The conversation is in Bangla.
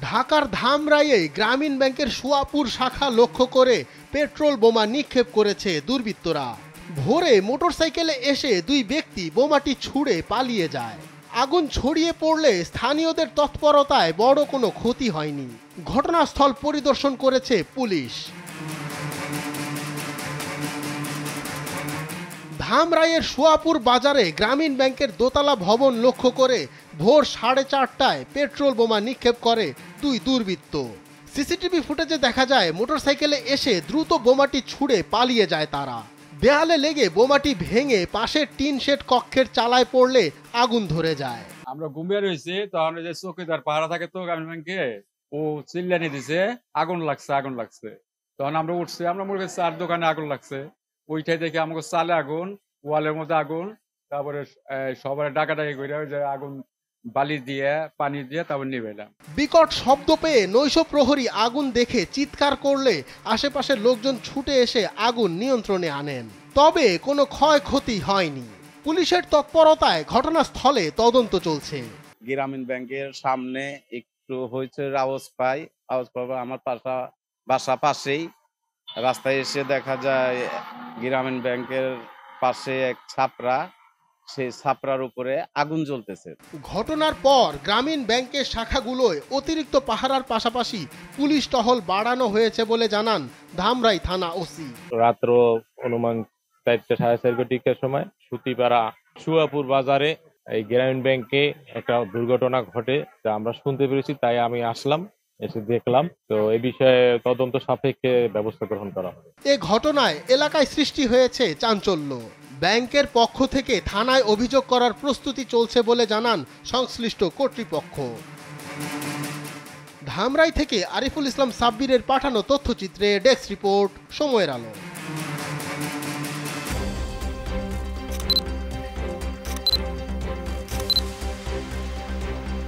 ঢাকার ধামরাইয়ে গ্রামীণ ব্যাংকের সুয়াপুর শাখা লক্ষ্য করে পেট্রোল বোমা নিক্ষেপ করেছে দুর্বৃত্তরা। ভোরে মোটরসাইকেলে এসে দুই ব্যক্তি বোমাটি ছুঁড়ে পালিয়ে যায়। আগুন ছড়িয়ে পড়লে স্থানীয়দের তৎপরতায় বড় কোনো ক্ষতি হয়নি। ঘটনাস্থল পরিদর্শন করেছে পুলিশ। ধামরাইয়ের সুয়াপুর বাজারে গ্রামীণ ব্যাংকের দোতলা ভবন লক্ষ্য করে ভোর 4:30টায় পেট্রোল বোমা নিক্ষেপ করে দুই দুর্বৃত্ত। সিসিটিভি ফুটেজে দেখা যায় মোটরসাইকেলে এসে দ্রুত বোমাটি ছুঁড়ে পালিয়ে যায় তারা। দেয়ালে লেগে বোমাটি ভেঙে পাশের টিন শেড কক্ষের চালায় পড়লে আগুন ধরে যায়। আমরা ঘুমিয়ে রয়েছি, তখন যে চৌকিদার পাহারা থাকে তো গ্রামীণ ব্যাংকে, ও চিল্লানি দিছে আগুন লাগছে আগুন লাগছে। তখন আমরা উঠছি, আমরা মনে করছি চার দোকানে আগুন লাগছে। ওইটাই দেখে আমাকে চালে আগুন, ওয়ালের মধ্যে আগুন, তারপরে সবার ডাকাডাকি করে যে আগুন বালি দিয়ে পানি দিয়ে তারপর নিবেলাম। বিকট শব্দ পেয়ে নৈশ প্রহরী আগুন দেখে চিৎকার করলে আশেপাশের লোকজন ছুটে এসে আগুন নিয়ন্ত্রণে আনেন। তবে কোনো ক্ষয়ক্ষতি হয়নি। পুলিশের তৎপরতায় ঘটনাস্থলে তদন্ত চলছে। গ্রামীণ ব্যাংকের সামনে একটু হয়েছে আওয়াজ পাই আমার বাসা পাশেই। রাস্তায় এসে দেখা যায় গ্রামীণ ব্যাংকের পাশে এক ছাপরা, সেই ছাপরার উপরে আগুন জ্বলতেছে। ঘটনার পর গ্রামীণ ব্যাংকের শাখাগুলোয় অতিরিক্ত পাহারার পাশাপাশি পুলিশ টহল বাড়ানো হয়েছে বলে জানান ধামরাই থানা ওসি। রাত্র অনুমান 4:30-4:30টার সময় সুতিপাড়া সুয়াপুর বাজারে এই গ্রামীণ ব্যাংকে একটা দুর্ঘটনা ঘটে, যা আমরা শুনতে পেরেছি, তাই আমি আসলাম, এসে দেখলাম। তো এই বিষয়ে তদন্ত সাপেক্ষে ব্যবস্থা গ্রহণ করা হবে। এ ঘটনায় এলাকায় সৃষ্টি হয়েছে চাঞ্চল্য। ব্যাংকের পক্ষ থেকে থানায় অভিযোগ করার প্রস্তুতি চলছে বলে জানান সংশ্লিষ্ট কর্তৃপক্ষ। ধামরাই থেকে আরিফুল ইসলাম সাব্বিরের পাঠানো তথ্যচিত্রে ডেস্ক রিপোর্ট, সময়ের আলো।